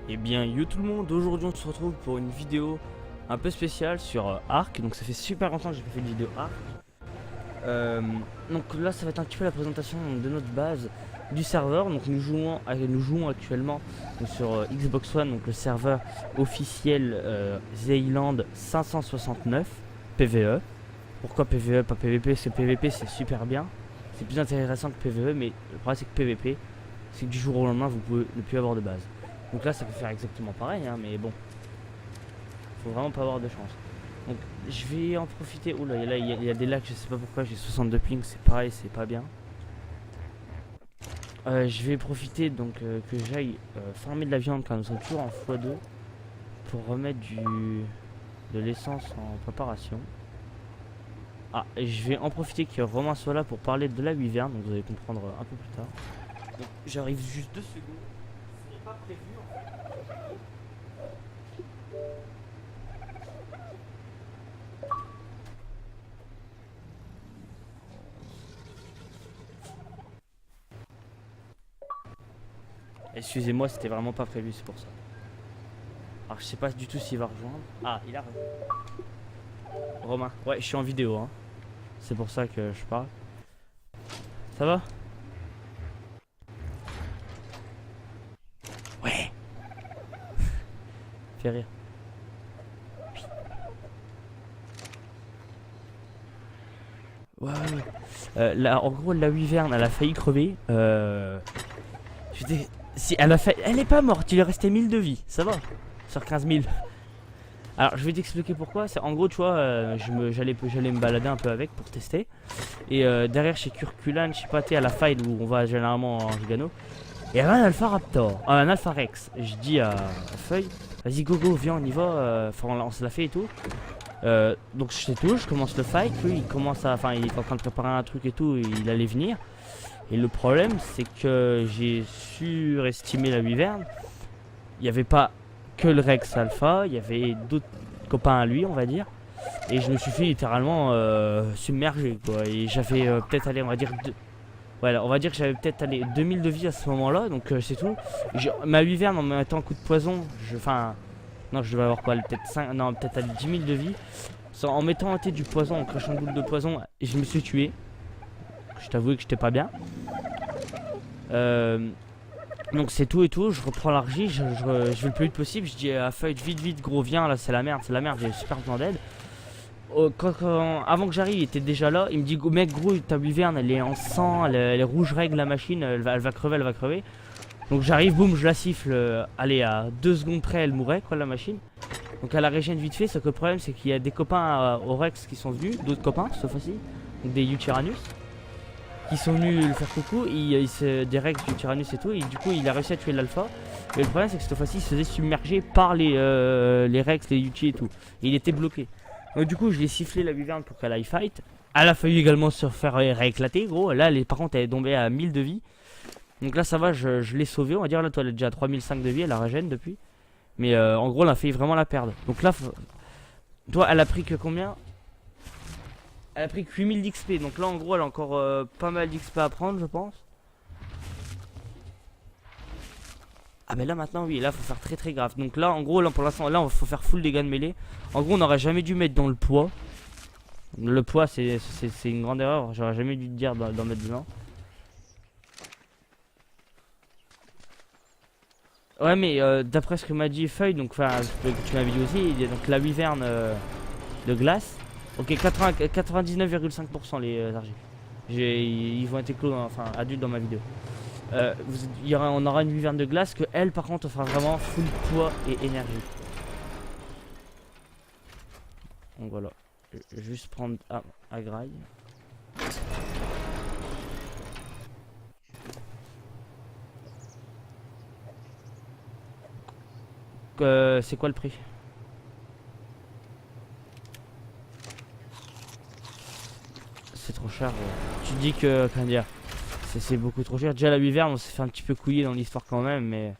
Eh bien yo tout le monde, aujourd'hui on se retrouve pour une vidéo un peu spéciale sur Ark. Donc ça fait super longtemps que j'ai pas fait de vidéo Ark. Donc là ça va être un petit peu la présentation de notre base du serveur. Donc nous jouons actuellement donc, sur Xbox One, donc le serveur officiel Zeyland 569 PvE. Pourquoi PvE pas PvP? Parce que PvP c'est super bien, c'est plus intéressant que PvE, mais le problème c'est que PvP, c'est que du jour au lendemain vous pouvez ne plus avoir de base. Donc là ça peut faire exactement pareil hein, mais bon, faut vraiment pas avoir de chance. Donc je vais en profiter. Oh là il y a des lags, je sais pas pourquoi j'ai 62 ping, c'est pareil, c'est pas bien. Je vais profiter donc que j'aille farmer de la viande car nous sommes toujours en x2 pour remettre de l'essence en préparation. Ah, et je vais en profiter que Romain soit là pour parler de la wyvern, donc vous allez comprendre un peu plus tard. Donc j'arrive juste 2 secondes. Ce n'est pas prévu en fait. Excusez-moi, c'était vraiment pas prévu, c'est pour ça. Alors je sais pas du tout s'il va rejoindre. Ah, il a rejoint. Romain, ouais, je suis en vidéo hein. C'est pour ça que je parle. Ça va? Ouais. Fais rire. Ouais, ouais. Là, en gros, la wyvern, elle a failli crever. Si elle a failli... Elle est pas morte, il lui restait 1000 de vie. Ça va. Sur 15 000. Alors, je vais t'expliquer pourquoi. C'est en gros, tu vois, j'allais me balader un peu avec pour tester. Et derrière, chez Curculan, je sais pas, t'es à la faille où on va généralement en Gigano. Et il y avait un Alpha Raptor, un Alpha Rex. Je dis à Feuille, vas-y, go, viens, on y va. Enfin, on se la fait et tout. Donc je sais tout, je commence le fight, lui il commence à, enfin il est en train de préparer un truc et tout, et il allait venir. Et le problème c'est que j'ai surestimé la wyvern. Il n'y avait pas que le Rex Alpha, il y avait d'autres copains à lui on va dire. Et je me suis fait littéralement submerger quoi. Et j'avais peut-être allé on va dire voilà, on va dire que j'avais peut-être allé 2000 de vie à ce moment là. Donc c'est tout. Ma wyvern en mettant un coup de poison, enfin... Non, je devais avoir quoi, peut-être 5, non, peut-être 10 000 de vie. En mettant un thé du poison, en crachant une boule de poison, et je me suis tué. Je t'avoue que j'étais pas bien. Donc c'est tout et tout, je reprends l'argie, je vais le plus vite possible. Je dis à Feuille, vite, gros, viens, là c'est la merde, j'ai super besoin d'aide. Avant que j'arrive, il était déjà là. Il me dit, mec, gros, ta wyvern, elle est en sang, elle est rouge règle, la machine, elle va crever. Donc j'arrive, boum, je la siffle, allez, à 2 secondes près, elle mourait, quoi, la machine. Donc elle la régène vite fait, sauf que le problème, c'est qu'il y a des copains au Rex qui sont venus, d'autres copains, cette fois-ci, donc des Utyranus, qui sont venus le faire coucou, des Rex, Utyranus et tout, et du coup, il a réussi à tuer l'alpha. Mais le problème, c'est que cette fois-ci, il se faisait submerger par les Rex, les Uty et tout. Et il était bloqué. Donc du coup, je l'ai sifflé la wyvern pour qu'elle aille fight. Elle a failli également se faire rééclater, gros. Là, par contre, elle est tombée à 1000 de vie. Donc là ça va, je l'ai sauvé, on va dire. Là toi elle est déjà à 3005 de vie, elle la régène depuis. Mais en gros elle a failli vraiment la perdre. Donc là, toi elle a pris que combien? Elle a pris que 8000 d'XP. Donc là en gros elle a encore pas mal d'XP à prendre je pense. Ah mais là maintenant oui, là faut faire très grave. Donc là en gros là pour l'instant là faut faire full dégâts de mêlée. En gros on n'aurait jamais dû mettre dans le poids. Le poids c'est une grande erreur, j'aurais jamais dû te dire d'en mettre dedans. Ouais mais d'après ce que m'a dit Feuille, donc enfin tu m'avais dit aussi, il y a donc la wyvern de glace. Ok, 99,5% les argils. Ils vont être éclos, enfin adultes dans ma vidéo. On aura une wyvern de glace que elle par contre fera vraiment full poids et énergie. Donc voilà. Je vais juste prendre à graille. C'est quoi le prix? C'est trop cher. Tu dis que, comment dire, c'est beaucoup trop cher. Déjà la wyvern on s'est fait un petit peu couiller dans l'histoire quand même, mais...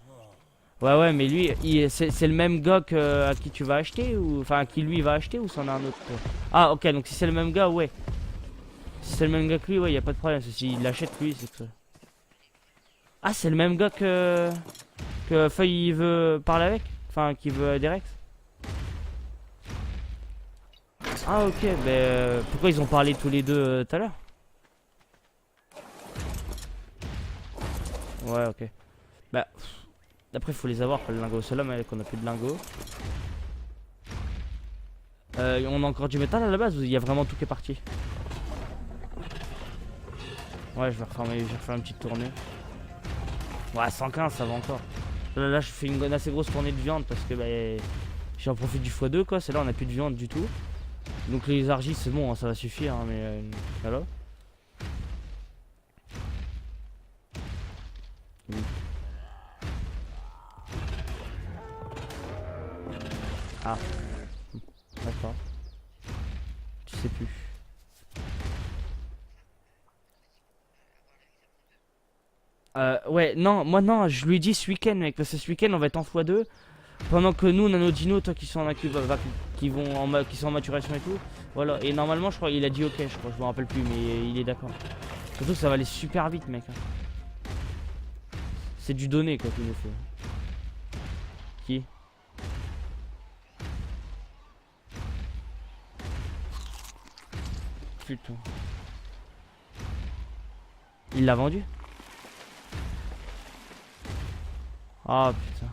Ouais mais lui, c'est le même gars à qui tu vas acheter ou... Enfin à qui lui va acheter ou c'en a un autre Ah ok, donc si c'est le même gars, ouais. Si c'est le même gars que lui, ouais, y a pas de problème. S'il l'achète lui, c'est que... Ah c'est le même gars que... Que Feuille il veut parler avec? Enfin, qui veut des Rex? Ah ok, mais pourquoi ils ont parlé tous les deux tout à l'heure? Ouais, ok. Bah, après faut les avoir, pas le lingot. Ceux-là, mais qu'on a plus de lingots. On a encore du métal à la base ou il y a vraiment tout qui est parti? Ouais, je vais refaire une petite tournée. Ouais, 115 ça va encore. Là je fais une assez grosse tournée de viande parce que bah, j'en profite du x2 quoi. C'est là on a plus de viande du tout. Donc les argis c'est bon, hein, ça va suffire hein, mais voilà. Ah, d'accord. Tu sais plus. Ouais, non, moi non, je lui ai dit ce week-end, mec, parce que ce week-end on va être en x2. Pendant que nous on a nos dinos, toi qui sont en qui sont en maturation et tout. Voilà, et normalement je crois il a dit ok, je crois, je me rappelle plus, mais il est d'accord. Surtout que ça va aller super vite, mec. C'est du donné quoi qu'il nous faut. Qui? Putain. Il l'a vendu? Ah putain.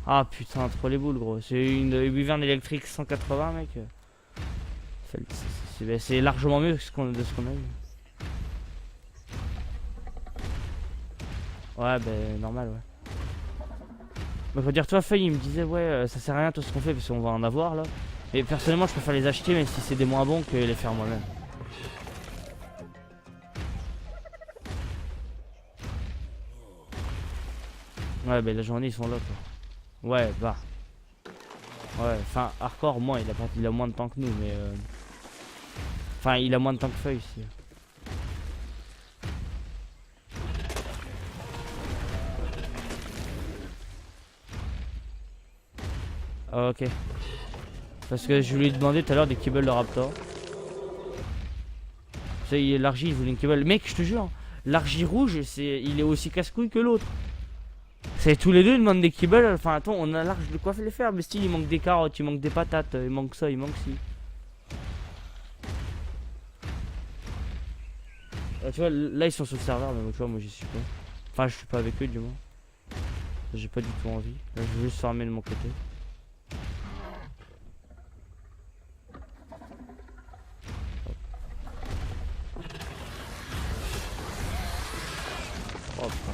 Ah putain, trop les boules gros. C'est une Wyvern électrique 180 mec. C'est largement mieux que de ce qu'on a eu. Ouais bah normal ouais. Bah faut dire toi Feuille il me disait ouais ça sert à rien tout ce qu'on fait parce qu'on va en avoir là. Et personnellement je préfère les acheter même si c'est des moins bons que les faire moi-même. Ouais bah la journée ils sont là quoi. Ouais bah. Ouais enfin hardcore moins il a moins de temps que nous mais enfin il a moins de temps que Feuille ici. Ah, ok. Parce que je lui ai demandé tout à l'heure des kibbles de Raptor. C'est l'argile, il voulait une kibble. Mec, je te jure, l'argile rouge, il est aussi casse-couille que l'autre. C'est tous les deux ils demandent des kibbles. Enfin attends, on a l'argile de quoi les faire. Mais style, il manque des carottes, il manque des patates, il manque ça, il manque ci. Tu vois, là ils sont sur le serveur, mais tu vois, moi j'y suis pas. Enfin, je suis pas avec eux du moins. J'ai pas du tout envie. Là, je veux juste farmer de mon côté. Oh putain.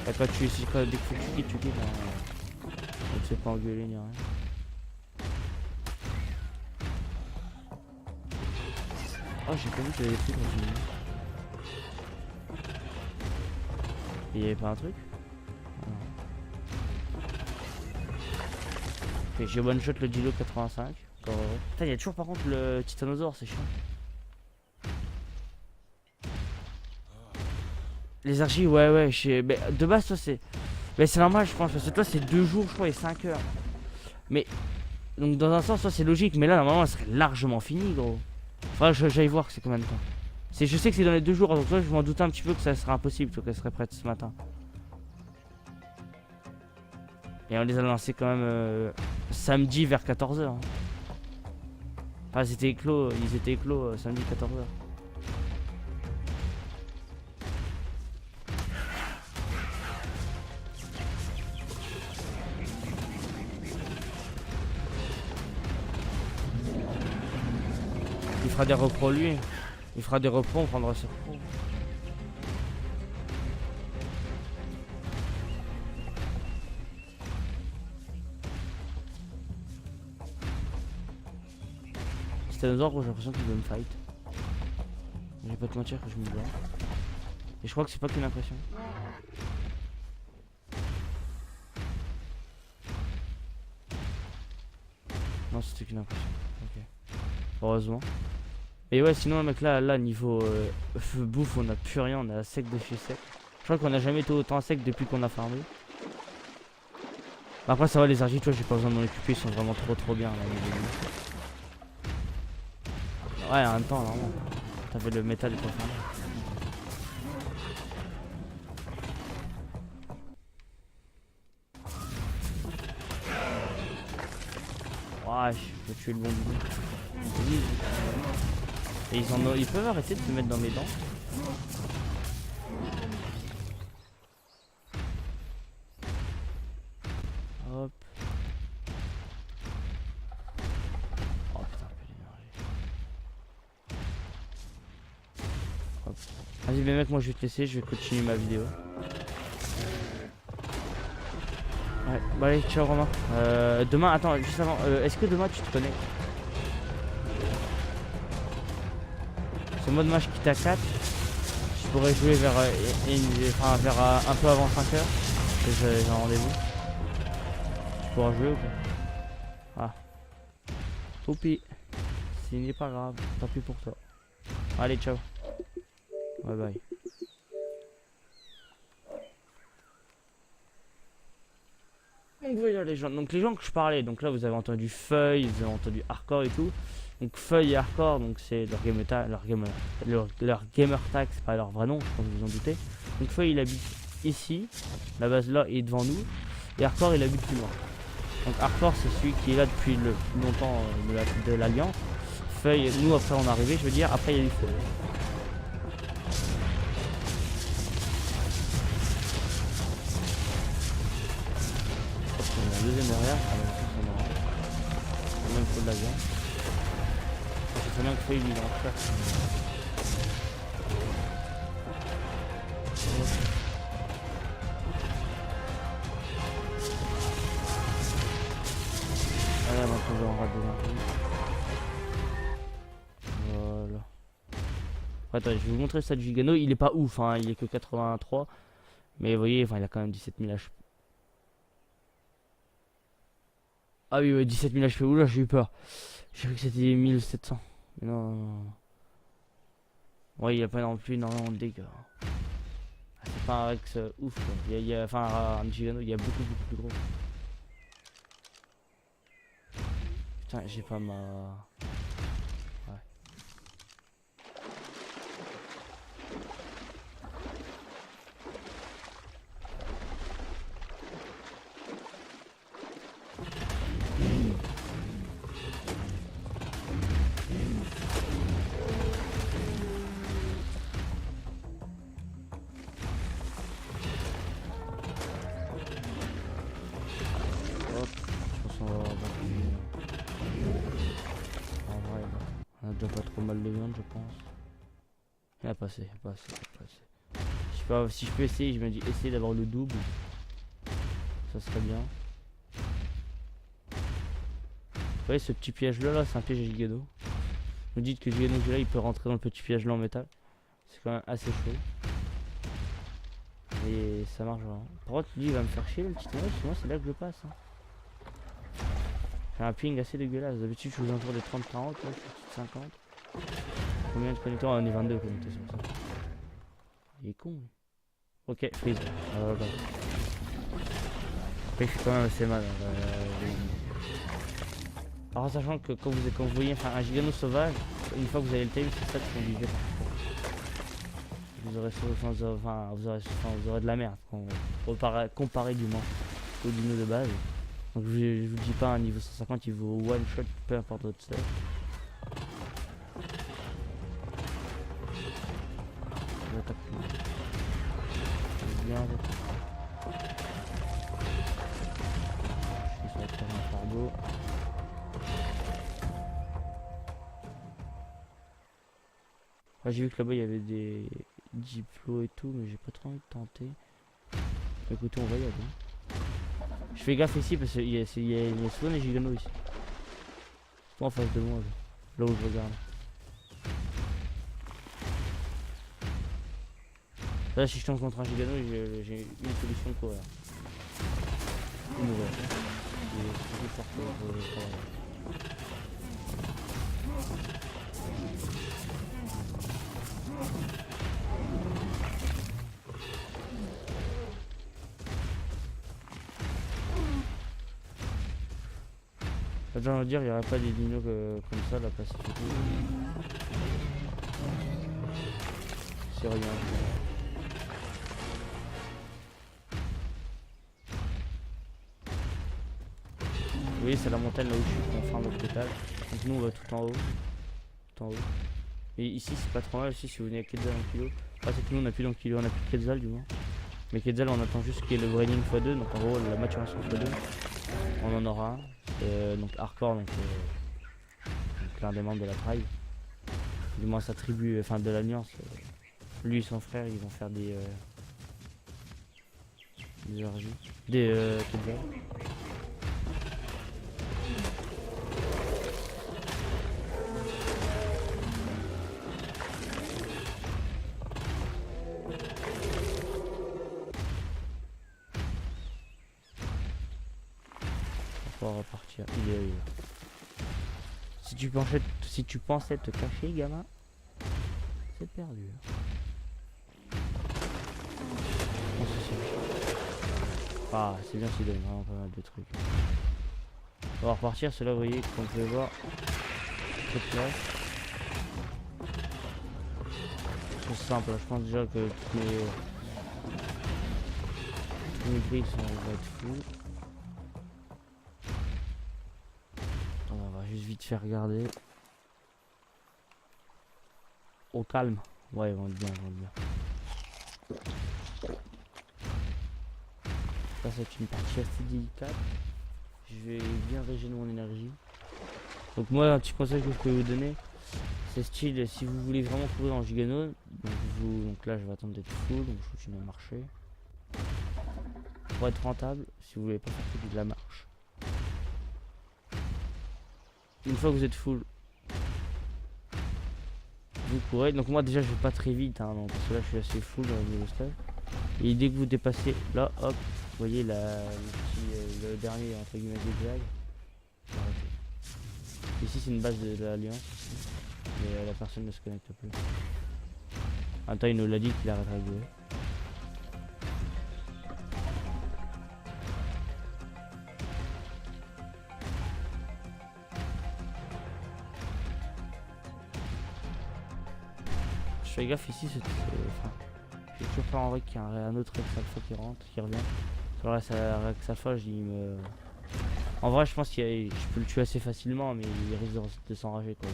T'as pas tué ici, dès que tu quittes, hein. On te fait pas engueuler ni rien. Oh, j'ai pas vu qu'il y avait des trucs dans une minute. Il y avait pas un truc? Ok, j'ai one shot le Dilo 85. Putain, il y a toujours par contre le Titanosaure, c'est chiant. Les argiles, ouais, mais de base, toi, c'est. Mais c'est normal, je pense, parce que toi, c'est 2 jours, je crois, et 5 heures. Mais. Donc, dans un sens, toi, c'est logique, mais là, normalement, elle serait largement finie, gros. Faudrait que j'aille voir c'est combien de temps. Je sais que c'est dans les 2 jours, donc toi, je m'en doutais un petit peu que ça serait impossible, qu'elle serait prête ce matin. Et on les a lancés quand même samedi vers 14 h. Hein. Enfin, ils étaient éclos samedi 14 h. Il fera des repros lui. Il fera des repros, on prendra ses repros. Titanosaure, j'ai l'impression qu'il veut me fight. Je vais pas te mentir que je me bats. Et je crois que c'est pas qu'une impression. Non, c'était qu'une impression. Ok. Heureusement. Et ouais, sinon, mec, là niveau bouffe, on a plus rien. On est à sec de chez sec. Je crois qu'on a jamais été autant sec depuis qu'on a farmé. Après, ça va, les argiles, toi, j'ai pas besoin de m'en occuper. Ils sont vraiment trop bien là. Ouais, en même temps, normalement. T'avais le métal et pas farmé. Ouais, je peux tuer le bon bidon. Oui. Et ils peuvent arrêter de se mettre dans mes dents. Hop. Oh putain, un peu d'énergie. Hop. Vas-y les mecs, moi je vais te laisser, je vais continuer ma vidéo. Ouais, bah allez, ciao Romain. Demain, attends, juste avant, est-ce que demain tu te connectes? Ce mode match qui t'a 4, je pourrais jouer vers, un peu avant 5h. Parce que j'ai un rendez-vous. Tu pourras jouer ou pas? Ah. Tant pis. Ce n'est pas grave, tant pis pour toi. Allez, ciao. Bye bye. Donc voilà les gens, donc les gens que je parlais, donc là vous avez entendu Feuille, vous avez entendu Hardcore et tout. Donc Feuille et Hardcore, donc c'est leur gamer tag, c'est pas leur vrai nom, je pense que vous en doutez. Donc Feuille il habite ici, la base là est devant nous, et Hardcore il habite plus loin. Donc Hardcore c'est celui qui est là depuis le plus longtemps de l'Alliance. Feuille, nous après on est arrivé, je veux dire, après il y a eu Feuille. La deuxième derrière, c'est même faut de la viande. Je sais bien que Feuille il est en faire. Allez, on va trouver en rade d'énergie. Voilà. Attends, je vais vous montrer ça de Gigano. Il est pas ouf, hein, il est que 83. Mais vous voyez, enfin, il a quand même 17 000 HP. Ah oui, ouais, 17 000 HP. Oula, j'ai eu peur. J'ai cru que c'était 1700. Mais non, non, non. Ouais, il a pas non plus énormément de dégâts. Ah, c'est pas un Rex ouf, quoi. Enfin, un Gigano, il y a beaucoup plus gros. Putain, j'ai pas ma... Ouais. Hop, je pense qu'on va avoir en vrai, on a déjà pas trop mal de viande, je pense. Il a pas assez, pas assez, pas assez. Je sais pas, si je peux essayer, je me dis essayer d'avoir le double. Ça serait bien. Vous voyez ce petit piège là, c'est un piège à Gigano. Vous dites que Gigano là il peut rentrer dans le petit piège là en métal. C'est quand même assez chaud. Et ça marche vraiment. Par contre lui il va me faire chier le petit orange, moi c'est là que je passe. Hein. J'ai un ping assez dégueulasse. D'habitude je suis aux alentours des 30-40, là je suis au 50. Combien de connecteurs? On est 22 connectés sur ça. Il est con. Ok, freeze. Après je suis quand même assez mal. Alors sachant que quand vous voyez un Gigano sauvage, une fois que vous avez le time, c'est ça qui conduit vite. Vous aurez de la merde comparé du moins au dino de base. Donc je vous dis pas un niveau 150 il vaut one shot peu importe votre stuff. J'attaque plus. Bien. Je suis sur la terre d'un fardeau. J'ai vu que là-bas il y avait des diplômes et tout, mais j'ai pas trop envie de tenter. Écoutez, on va y aller. Je fais gaffe ici parce qu'il y a souvent des giganos ici. Pas en face de moi, là où je regarde. Là, si je tombe contre un gigano, j'ai une solution quoi. Une nouvelle. C'est plus fort pour le travail. J'ai envie de dire, il n'y aurait pas des dinos comme ça, la Pacifique. C'est rien. voyez, c'est la montagne là où je suis, qu'on ferme le total. Donc nous on va tout en haut. Tout en haut. Et ici c'est pas trop mal aussi si vous venez à Quetzal en kilo. Ah, c'est que nous on a plus dans kilo, on a plus de Quetzal du moins. Mais Quetzal on attend juste qu'il y ait le braining x2, donc en gros la maturation x2. On en aura un. Donc hardcore, donc l'un des membres de la tribe. Du moins sa tribu, enfin de l'alliance. Lui et son frère ils vont faire des orgies. Des Quetzal. On va repartir. Il est là. Si tu pensais te cacher, gamin, c'est perdu. Ah, c'est bien s'il donne vraiment pas mal de trucs. On va repartir, c'est là, vous voyez, comme vous pouvez voir. C'est simple, je pense déjà que tous mes grilles vont être fous. On va juste vite faire regarder. Au calme. Ouais, ils vont être bien, Ça c'est une partie assez délicate. Je vais bien régénérer mon énergie. Donc moi un petit conseil que je peux vous donner, c'est style si vous voulez vraiment courir en Gigano, donc là je vais attendre d'être full, donc je continue à marcher. Pour être rentable, si vous voulez pas faire que de la marche. Une fois que vous êtes full, vous courez. Donc moi déjà je vais pas très vite hein, parce que là je suis assez full au niveau stade. Et dès que vous dépassez là, hop, vous voyez le dernier entre guillemets zigzag. Ici c'est une base de l'Alliance, mais la personne ne se connecte plus. En même temps il nous l'a dit qu'il arrêterait de jouer. Je fais gaffe ici, j'ai toujours peur en vrai qu'il y a un autre Rex Alpha qui rentre, qui revient. Sur le Rex Alpha, en vrai, je pense que je peux le tuer assez facilement, mais il risque de s'enrager quoi.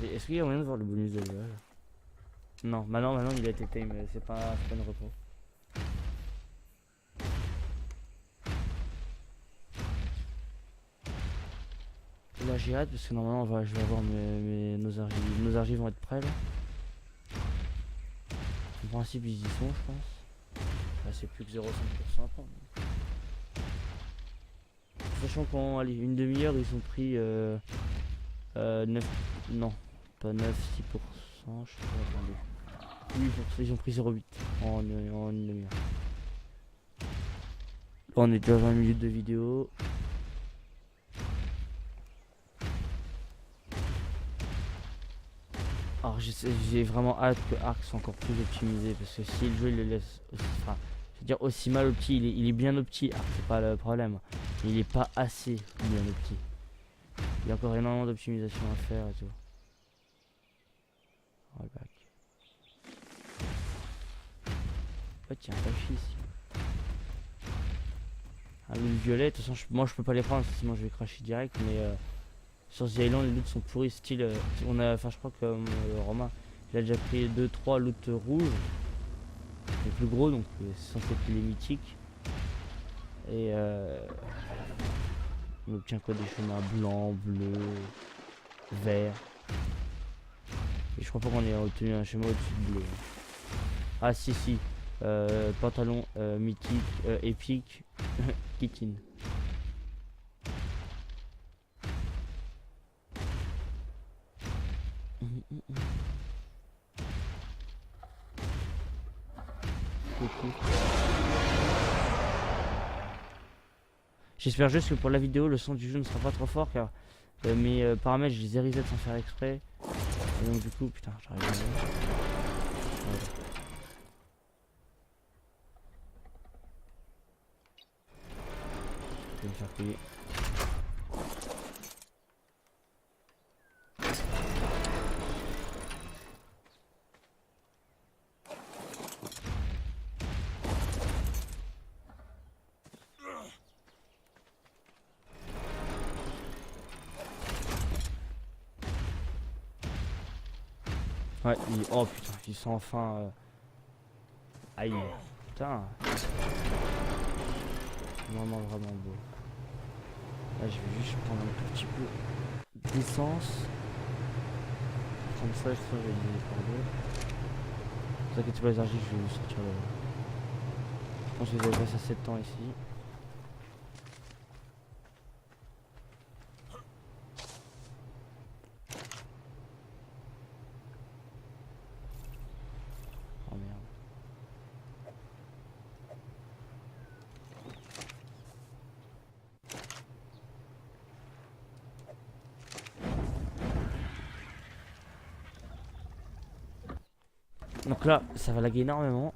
Est-ce qu'il y a moyen de voir le bonus de level? Non, maintenant il a été tame, c'est pas une repos. Là j'ai hâte parce que normalement je vais avoir nos argives vont être prêts là. En principe ils y sont je pense. Là c'est plus que 0,5% après. Sachant qu'en une demi-heure ils ont pris 9. Non, pas 9, 6%, je sais pas, attendez. 8%, ils ont pris 0,8 en une demi-heure. On est déjà à 20 minutes de vidéo. Alors j'ai vraiment hâte que Arc soit encore plus optimisé parce que si le jeu il le laisse enfin, je veux dire aussi mal opti, il est bien opti, Arc c'est pas le problème. Il est pas assez bien opti. Il y a encore énormément d'optimisation à faire et tout. Ouais, back. Oh tiens, pas ici. Ah, le violet, de toute façon moi je peux pas les prendre sinon je vais cracher direct mais sur The Island les loots sont pourris style je crois que Romain il a déjà pris 2-3 loots rouges les plus gros donc c'est censé être les mythiques et on obtient quoi, des chemins blancs, bleus, verts et je crois pas qu'on ait obtenu un schéma au-dessus de bleu. Ah si pantalon mythique épique Kitin. J'espère juste que pour la vidéo le son du jeu ne sera pas trop fort car mes paramètres je les ai reset sans faire exprès et donc du coup putain j'arrive à je vais me faire payer. Ouais, oh putain, ils sont enfin... Aïe. Putain. Vraiment, vraiment beau. Là, je vais juste prendre un tout petit peu d'essence. Comme ça, je vais les cordeaux. Ne vous inquiétez pas, les argiles, je vais vous sortir là. Je pense que vous avez passé assez de temps ici. Oh merde. Donc là, ça va laguer énormément.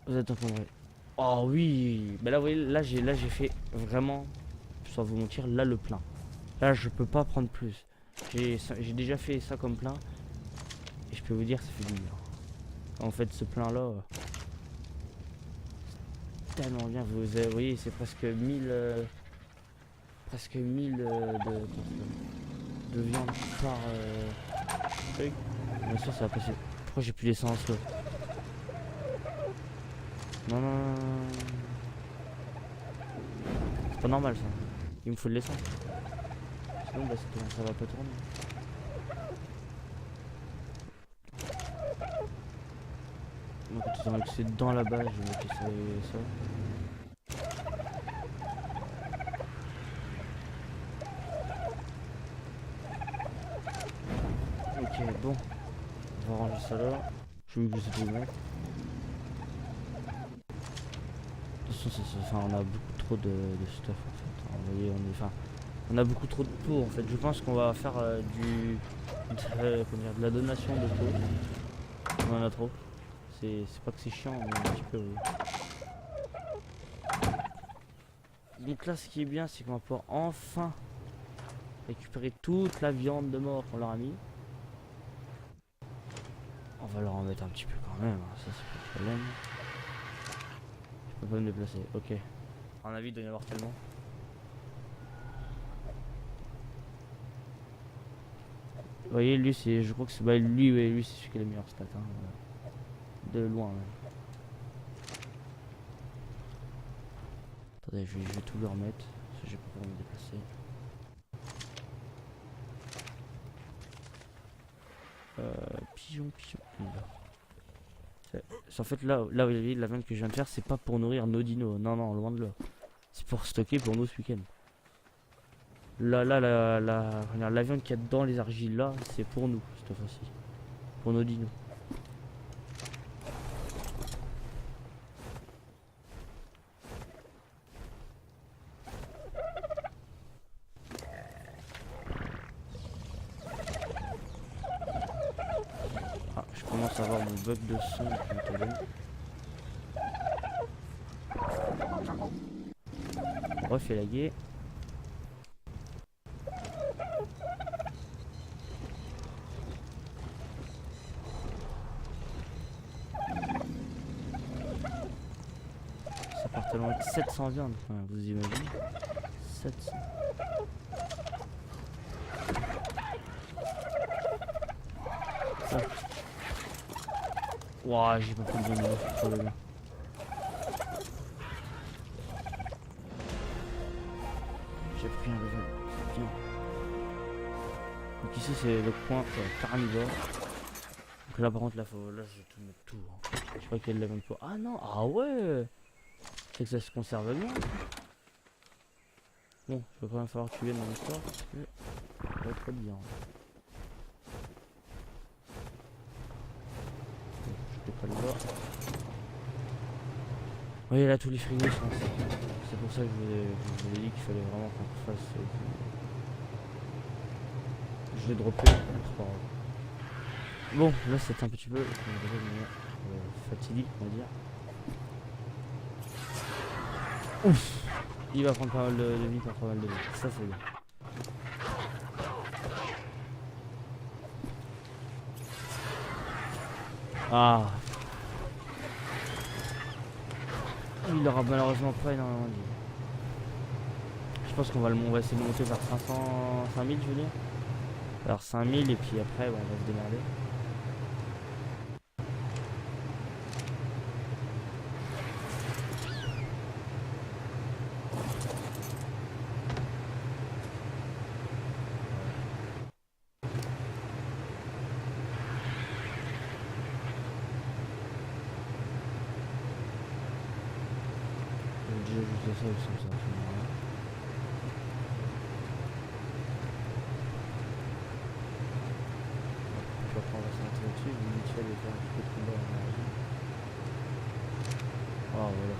Vous êtes encombré. Oh oui. Bah là, vous voyez, là j'ai fait vraiment, sans vous mentir, là le plein. Là, je peux pas prendre plus. J'ai déjà fait ça comme plein. Et je peux vous dire, ça fait du bien. En fait, ce plein là, tellement bien. Vous voyez, c'est presque 1000 de viande par truc. Bien sûr, ça va passer. Pourquoi j'ai plus d'essence là? Non, non, non, non. C'est pas normal ça. Il me faut de l'essence. Sinon, bah, ça va pas tourner. Donc, étant que c'est dans la base, je vais mettre ça. Ok, bon. On va ranger ça là. Je vais que je sais le mettre. De toute façon, enfin, on a beaucoup trop de stuff en fait. Vous voyez, on a beaucoup trop de peau en fait. Je pense qu'on va faire de la donation de peau. On en a trop. C'est pas que c'est chiant, mais un petit peu. Oui. Donc là, ce qui est bien, c'est qu'on va pouvoir enfin récupérer toute la viande de mort qu'on leur a mis. On va leur en mettre un petit peu quand même, hein. Ça c'est pas le problème. Je peux pas me déplacer, ok. À mon avis, il doit y en avoir tellement. Vous voyez, lui, c'est, je crois que c'est, bah, lui, ouais, lui, c'est celui qui a les meilleurs stats, hein, de loin. Même. Attendez, je vais tout leur remettre, parce que j'ai pas pour me déplacer. Pigeon. En fait, là, vous voyez, la viande que je viens de faire, c'est pas pour nourrir nos dinos. Non, non, loin de là. C'est pour stocker pour nous ce week-end. Là, la viande qu'il y a dans les argiles là, c'est pour nous cette fois-ci. Pour nos dinos. Ah, je commence à avoir mon bug de son qui me donne. Refait laguer. Ça part tellement avec 700 viandes, enfin, vous imaginez 700. Ouah, j'ai pas pris de viande, c'est pas bien. J'ai pris un level, c'est bien. Donc ici c'est le coin carnivore. Donc là par contre là, là je vais tout mettre tout. Hein. Je crois qu'il y a le level pour. Ah non, ah ouais. C'est que ça se conserve bien. Bon, je vais quand même falloir tuer mon histoire parce que ça va être bien. Bon, je peux pas le voir. Vous voyez là tous les frigos sont ainsi. C'est pour ça que je vous ai dit qu'il fallait vraiment qu'on fasse. Je l'ai droppé. Bon, là c'est un petit peu fatidique, on va dire. Ouf. Il va prendre pas mal de vie pour pas mal de vie. Ça c'est bien. Ah. Il aura malheureusement pas énormément de vie. Je pense qu'on va essayer de monter vers 500, 5000 je veux dire. Alors 5000 et puis après bon, on va se démerder. Déjà juste ça ou sans ça. Après on va s'arrêter là-dessus, je vais vite fait aller faire un petit peu de combat en arrière. Oh voilà.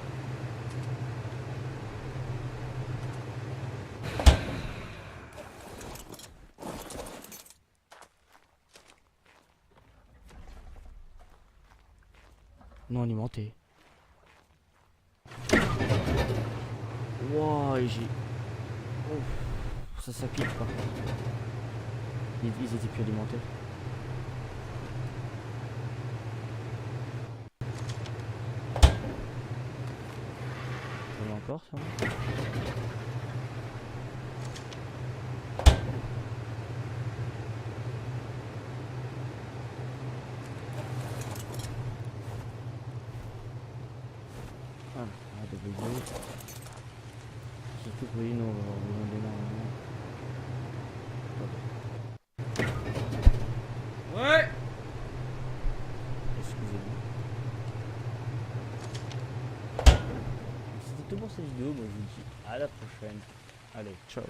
Non alimenté. Wow, j'ai... Ouf, ça pique par contre. Ils étaient plus alimentés. On va encore ça. Ah, de baiser. Surtout que oui, nous on va avoir besoin d'énormément. Ouais. Excusez-moi. C'était tout pour cette vidéo, moi je vous dis à la prochaine. Allez, ciao.